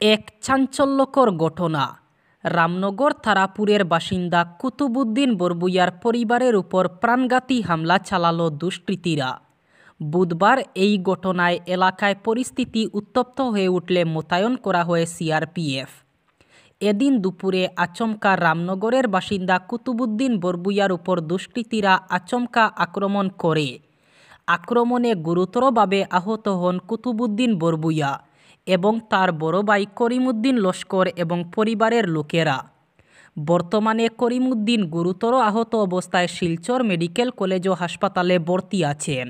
এক চাঞ্চল্যকর ঘটনা। রামনগর তারাপুরের বাসিন্দা কুতুবুদ্দিন বরবুইয়ার পরিবারের উপর প্রাণঘাতী হামলা চালালো দুষ্কৃতীরা। বুধবার এই ঘটনায় এলাকায় পরিস্থিতি উত্তপ্ত হয়ে উঠলে মোতায়েন করা হয় সিআরপিএফ। এদিন দুপুরে আচমকা রামনগরের বাসিন্দা কুতুবুদ্দিন বরবুইয়ার উপর দুষ্কৃতীরা আচমকা আক্রমণ করে। আক্রমণে গুরুতরভাবে আহত হন কুতুবুদ্দিন বরবুইয়া এবং তার বড় ভাই করিমউদ্দিন লস্কর এবং পরিবারের লোকেরা। বর্তমানে করিমউদ্দিন গুরুতর আহত অবস্থায় শিলচর মেডিকেল কলেজ ও হাসপাতালে ভর্তি আছেন।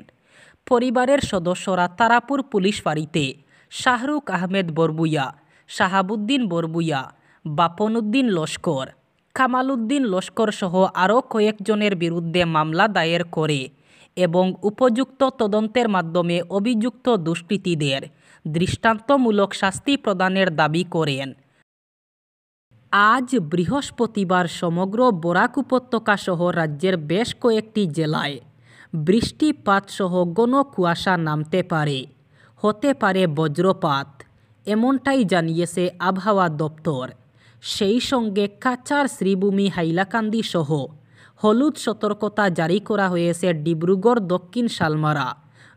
পরিবারের সদস্যরা তারাপুর পুলিশ ফাঁড়িতে শাহরুখ আহমেদ বরবুইয়া, শাহাবুদ্দিন বরবুইয়া, বাপনউদ্দিন লস্কর, কামালউদ্দিন লস্কর সহ আরও কয়েকজনের বিরুদ্ধে মামলা দায়ের করে এবং উপযুক্ত তদন্তের মাধ্যমে অভিযুক্ত দুষ্কৃতীদের দৃষ্টান্তমূলক শাস্তি প্রদানের দাবি করেন। আজ বৃহস্পতিবার সমগ্র বরাক উপত্যকা সহ রাজ্যের বেশ কয়েকটি জেলায় বৃষ্টিপাত সহ ঘন কুয়াশা নামতে পারে, হতে পারে বজ্রপাত, এমনটাই জানিয়েছে আবহাওয়া দপ্তর। সেই সঙ্গে কাছাড়, শ্রীভূমি, হাইলাকান্দি সহ হলুদ সতর্কতা জারি করা হয়েছে ডিব্রুগড়, দক্ষিণ শালমারা,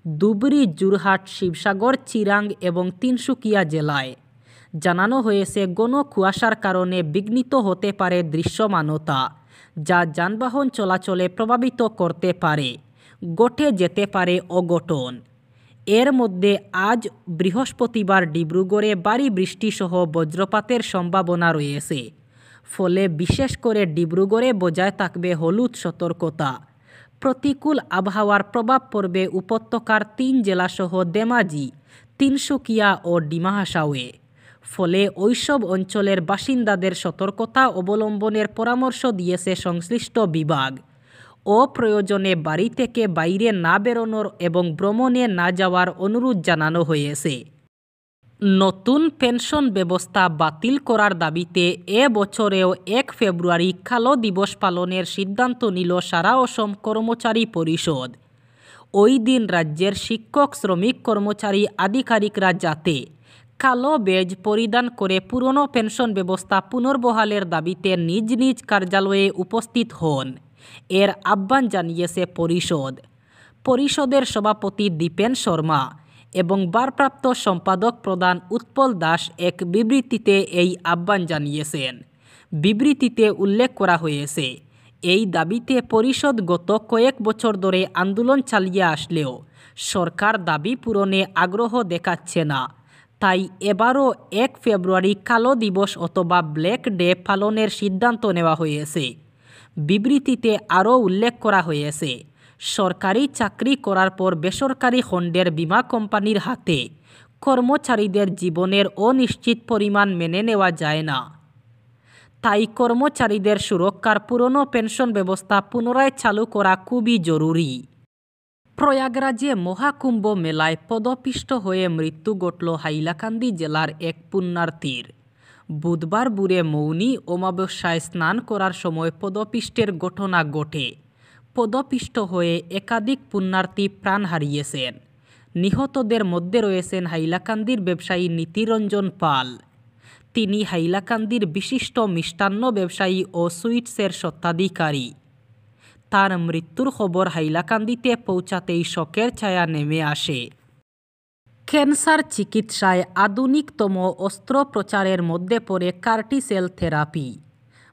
ধুবড়ী, যোরহাট, শিবসাগর, চিরাং এবং তিনসুকিয়া জেলায়। জানানো হয়েছে ঘন কুয়াশার কারণে বিঘ্নিত হতে পারে দৃশ্যমানতা, যা যানবাহন চলাচলে প্রভাবিত করতে পারে। ঘটে যেতে পারে অঘটন। এর মধ্যে আজ বৃহস্পতিবার ডিব্রুগড়ে ভারী বৃষ্টিসহ বজ্রপাতের সম্ভাবনা রয়েছে। ফলে বিশেষ করে ডিব্রুগড়ে বজায় থাকবে হলুদ সতর্কতা। প্রতিকূল আবহাওয়ার প্রভাব পড়বে উপত্যকার 3 জেলাসহ ধেমাজি, তিনসুকিয়া ও ডিমা হাসাওয়ে। ফলে ওইসব অঞ্চলের বাসিন্দাদের সতর্কতা অবলম্বনের পরামর্শ দিয়েছে সংশ্লিষ্ট বিভাগ। অপ্রয়োজনে বাড়ি থেকে বাইরে না বেরোনোর এবং ভ্রমণে না যাওয়ার অনুরোধ জানানো হয়েছে। নতুন পেনশন ব্যবস্থা বাতিল করার দাবিতে এ বছরেও 1 ফেব্রুয়ারি কালো দিবস পালনের সিদ্ধান্ত নিল সারা অসম কর্মচারী পরিষদ। ওই দিন রাজ্যের শিক্ষক, শ্রমিক, কর্মচারী, আধিকারিকরা যাতে কালো বেজ পরিধান করে পুরনো পেনশন ব্যবস্থা পুনর্বহালের দাবিতে নিজ নিজ কার্যালয়ে উপস্থিত হন, এর আহ্বান জানিয়েছে পরিষদ। পরিষদের সভাপতি দীপেন শর্মা এবং ভারপ্রাপ্ত সম্পাদক প্রধান উৎপল দাস এক বিবৃতিতে এই আহ্বান জানিয়েছেন। বিবৃতিতে উল্লেখ করা হয়েছে, এই দাবিতে পরিষদ গত কয়েক বছর ধরে আন্দোলন চালিয়ে আসলেও সরকার দাবি পূরণে আগ্রহ দেখাচ্ছে না। তাই এবারও 1 ফেব্রুয়ারি কালো দিবস অথবা ব্ল্যাক ডে পালনের সিদ্ধান্ত নেওয়া হয়েছে। বিবৃতিতে আরও উল্লেখ করা হয়েছে, সরকারি চাকরি করার পর বেসরকারি খণ্ডের বীমা কোম্পানির হাতে কর্মচারীদের জীবনের অনিশ্চিত পরিমাণ মেনে নেওয়া যায় না। তাই কর্মচারীদের সুরক্ষার পুরনো পেনশন ব্যবস্থা পুনরায় চালু করা খুবই জরুরি। প্রয়াগরাজে মহাকুম্ভ মেলায় পদপিষ্ট হয়ে মৃত্যু ঘটল হাইলাকান্দি জেলার এক পুণ্যার্থীর। বুধবার ভোরে মৌনী অমাবস্যায় স্নান করার সময় পদপিষ্টের ঘটনা ঘটে। পদপিষ্ট হয়ে একাধিক পুণ্যার্থী প্রাণ হারিয়েছেন। নিহতদের মধ্যে রয়েছেন হাইলাকান্দির ব্যবসায়ী নীতিরঞ্জন পাল। তিনি হাইলাকান্দির বিশিষ্ট মিষ্টান্ন ব্যবসায়ী ও সুইটসের স্বত্বাধিকারী। তার মৃত্যুর খবর হাইলাকান্দিতে পৌঁছাতেই শোকের ছায়া নেমে আসে। ক্যান্সার চিকিৎসায় আধুনিকতম অস্ত্রোপচারের মধ্যে পড়ে কার্টি সেল থেরাপি।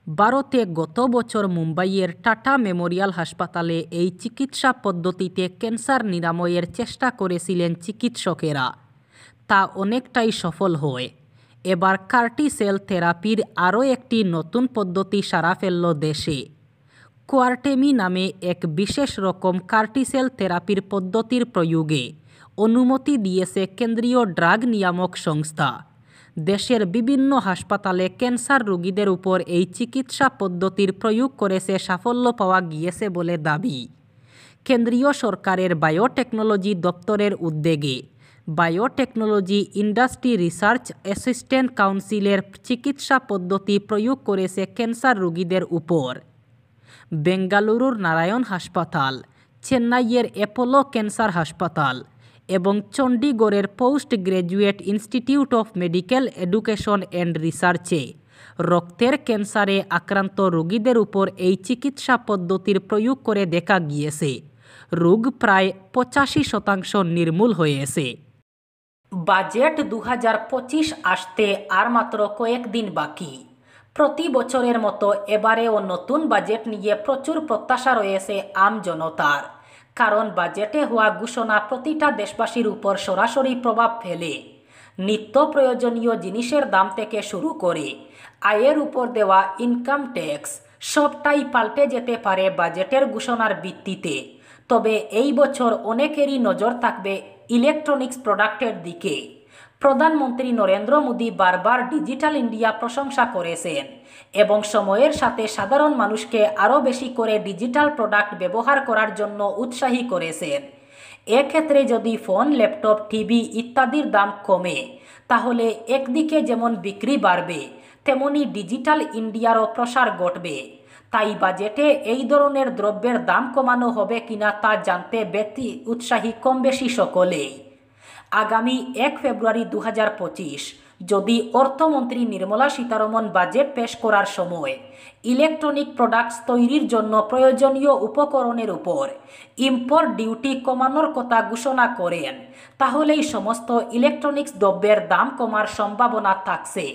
ভারতে গত বছর মুম্বাইয়ের টাটা মেমোরিয়াল হাসপাতালে এই চিকিৎসা পদ্ধতিতে ক্যান্সার নিরাময়ের চেষ্টা করেছিলেন চিকিৎসকেরা। তা অনেকটাই সফল হয়। এবার কার্টি সেল থেরাপির আরও একটি নতুন পদ্ধতি সাড়া ফেলল দেশে। কোয়ারটেমি নামে এক বিশেষ রকম কার্টি সেল থেরাপির পদ্ধতির প্রয়োগে অনুমতি দিয়েছে কেন্দ্রীয় ড্রাগ নিয়ামক সংস্থা। দেশের বিভিন্ন হাসপাতালে ক্যান্সার রোগীদের উপর এই চিকিৎসা পদ্ধতির প্রয়োগ করেছে সাফল্য পাওয়া গিয়েছে বলে দাবি। কেন্দ্রীয় সরকারের বায়োটেকনোলজি দপ্তরের উদ্যোগে বায়োটেকনোলজি ইন্ডাস্ট্রি রিসার্চ অ্যাসিস্ট্যান্ট কাউন্সিলের চিকিৎসা পদ্ধতি প্রয়োগ করেছে ক্যান্সার রোগীদের উপর। বেঙ্গালুরুর নারায়ণ হাসপাতাল, চেন্নাইয়ের অ্যাপোলো ক্যান্সার হাসপাতাল এবং চণ্ডীগড়ের post graduate institute of medical education and রিসার্চে রক্তের ক্যান্সারে আক্রান্ত রোগীদের উপর এই চিকিৎসা পদ্ধতির প্রয়োগ করে দেখা গিয়েছে রোগ প্রায় 85% নির্মূল হয়েছে। বাজেট 2025 আসতে আর মাত্র কয়েকদিন বাকি। প্রতি বছরের মতো এবারেও নতুন বাজেট নিয়ে প্রচুর প্রত্যাশা রয়েছে আম জনতার, কারণ বাজেটে হওয়া ঘোষণা প্রতিটা দেশবাসীর উপর সরাসরি প্রভাব ফেলে। নিত্য প্রয়োজনীয় জিনিসের দাম থেকে শুরু করে আয়ের উপর দেওয়া ইনকাম ট্যাক্স সবটাই পাল্টে যেতে পারে বাজেটের ঘোষণার ভিত্তিতে। তবে এই বছর অনেকেরই নজর থাকবে ইলেকট্রনিক্স প্রোডাক্টের দিকে। প্রধানমন্ত্রী নরেন্দ্র মোদী বারবার ডিজিটাল ইন্ডিয়া প্রশংসা করেছেন এবং সময়ের সাথে সাধারণ মানুষকে আরও বেশি করে ডিজিটাল প্রোডাক্ট ব্যবহার করার জন্য উৎসাহী করেছেন। এক্ষেত্রে যদি ফোন, ল্যাপটপ, টিভি ইত্যাদির দাম কমে, তাহলে একদিকে যেমন বিক্রি বাড়বে, তেমনি ডিজিটাল ইন্ডিয়ারও প্রসার ঘটবে। তাই বাজেটে এই ধরনের দ্রব্যের দাম কমানো হবে কিনা তা জানতে বেশি উৎসাহী কম বেশি সকলেই। আগামী 1 ফেব্রুয়ারি 2025 যদি অর্থমন্ত্রী নির্মলা সীতারমণ বাজেট পেশ করার সময় ইলেকট্রনিক প্রোডাক্টস তৈরির জন্য প্রয়োজনীয় উপকরণের উপর ইম্পোর্ট ডিউটি কমানোর কথা ঘোষণা করেন, তাহলেই সমস্ত ইলেকট্রনিক্স দ্রব্যের দাম কমার সম্ভাবনা থাকছে।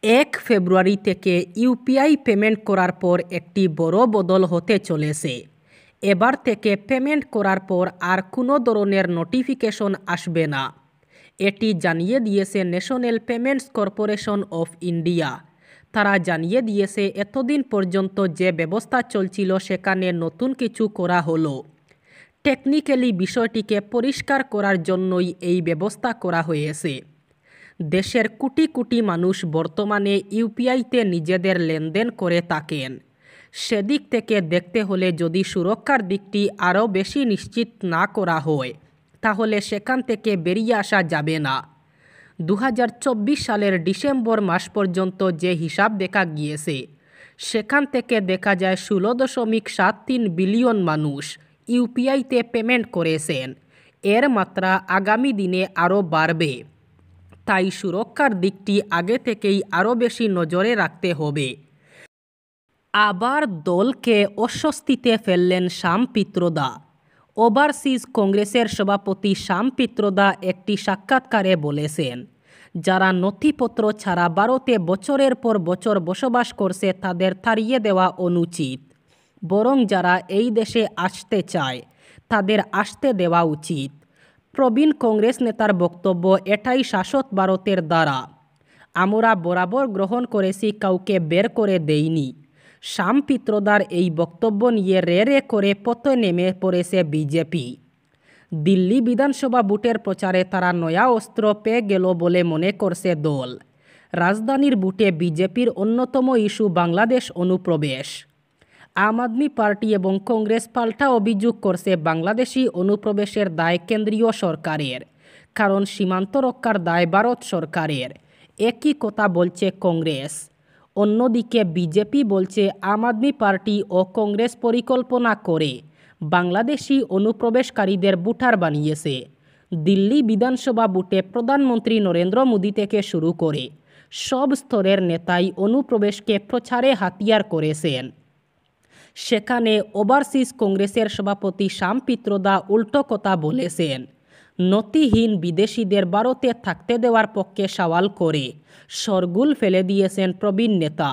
1 ফেব্রুয়ারি থেকে ইউপিআই পেমেন্ট করার পর একটি বড় বদল হতে চলেছে। এবার থেকে পেমেন্ট করার পর আর কোনো ধরনের নোটিফিকেশন আসবে না। এটি জানিয়ে দিয়েছে national payments corporation of India. তারা জানিয়ে দিয়েছে এতদিন পর্যন্ত যে ব্যবস্থা চলছিল সেখানে নতুন কিছু করা হলো। টেকনিক্যালি বিষয়টিকে পরিষ্কার করার জন্যই এই ব্যবস্থা করা হয়েছে। দেশের কোটি কোটি মানুষ বর্তমানে ইউপিআইতে নিজেদের লেনদেন করে থাকেন। সেদিক থেকে দেখতে হলে যদি সুরক্ষার দিকটি আরও বেশি নিশ্চিত না করা হয়, তাহলে সেখান থেকে বেরিয়ে আসা যাবে না। 2024 সালের ডিসেম্বর মাস পর্যন্ত যে হিসাব দেখা গিয়েছে, সেখান থেকে দেখা যায় 16.73 বিলিয়ন মানুষ ইউপিআইতে পেমেন্ট করেছেন। এর মাত্রা আগামী দিনে আরও বাড়বে। তাই সুরক্ষার দিকটি আগে থেকেই আরও বেশি নজরে রাখতে হবে। আবার দলকে অস্বস্তিতে ফেললেন শ্যাম পিত্রদা। ওভারসিজ কংগ্রেসের সভাপতি শ্যাম পিত্রদা একটি সাক্ষাৎকারে বলেছেন, যারা নথিপত্র ছাড়া ভারতে বছরের পর বছর বসবাস করছে তাদের তাড়িয়ে দেওয়া অনুচিত, বরং যারা এই দেশে আসতে চায় তাদের আসতে দেওয়া উচিত। প্রবীণ কংগ্রেস নেতার বক্তব্য, এটাই শাসক ভারতের দ্বারা। আমরা বরাবর গ্রহণ করেছি, কাউকে বের করে দেইনি। শ্যাম পিত্রদার এই বক্তব্য নিয়ে রে করে পথে নেমে পড়েছে বিজেপি। দিল্লি বিধানসভা ভোটের প্রচারে তারা নয়া অস্ত্র পেয়ে গেল বলে মনে করছে দল। রাজধানীর ভোটে বিজেপির অন্যতম ইস্যু বাংলাদেশ অনুপ্রবেশ। আম আদমি পার্টি এবং কংগ্রেস পাল্টা অভিযোগ করছে বাংলাদেশি অনুপ্রবেশের দায় কেন্দ্রীয় সরকারের, কারণ সীমান্ত রক্ষার দায় ভারত সরকারের। একই কথা বলছে কংগ্রেস। অন্যদিকে বিজেপি বলছে আম আদমি পার্টি ও কংগ্রেস পরিকল্পনা করে বাংলাদেশি অনুপ্রবেশকারীদের ভোটার বানিয়েছে। দিল্লি বিধানসভা ভোটে প্রধানমন্ত্রী নরেন্দ্র মোদী থেকে শুরু করে সব স্তরের নেতাই অনুপ্রবেশকে প্রচারে হাতিয়ার করেছেন। সেখানে ওভারসিজ কংগ্রেসের সভাপতি শ্যাম পিত্রদা উল্টো কথা বলেছেন। নথিহীন বিদেশিদের ভারতে থাকতে দেওয়ার পক্ষে সওয়াল করে শোরগোল ফেলে দিয়েছেন প্রবীণ নেতা।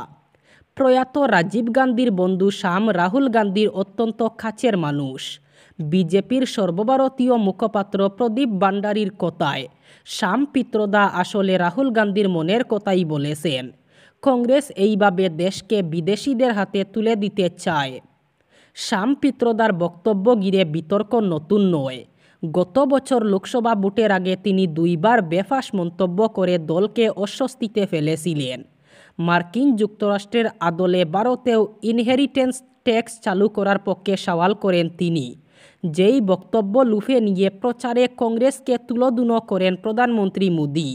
প্রয়াত রাজীব গান্ধীর বন্ধু শ্যাম রাহুল গান্ধীর অত্যন্ত কাছের মানুষ। বিজেপির সর্বভারতীয় মুখপাত্র প্রদীপ ভান্ডারীর কথায় শ্যাম পিত্রদা আসলে রাহুল গান্ধীর মনের কথাই বলেছেন। কংগ্রেস এইভাবে দেশকে বিদেশিদের হাতে তুলে দিতে চায়। শ্যাম পিত্রদার বক্তব্য ঘিরে বিতর্ক নতুন নয়। গত বছর লোকসভা ভোটের আগে তিনি 2 বার বেফাঁস মন্তব্য করে দলকে অস্বস্তিতে ফেলেছিলেন। মার্কিন যুক্তরাষ্ট্রের আদলে ভারতেও ইনহেরিটেন্স ট্যাক্স চালু করার পক্ষে সওয়াল করেন তিনি। যেই বক্তব্য লুফে নিয়ে প্রচারে কংগ্রেসকে তুলোধুনো করেন প্রধানমন্ত্রী মোদী।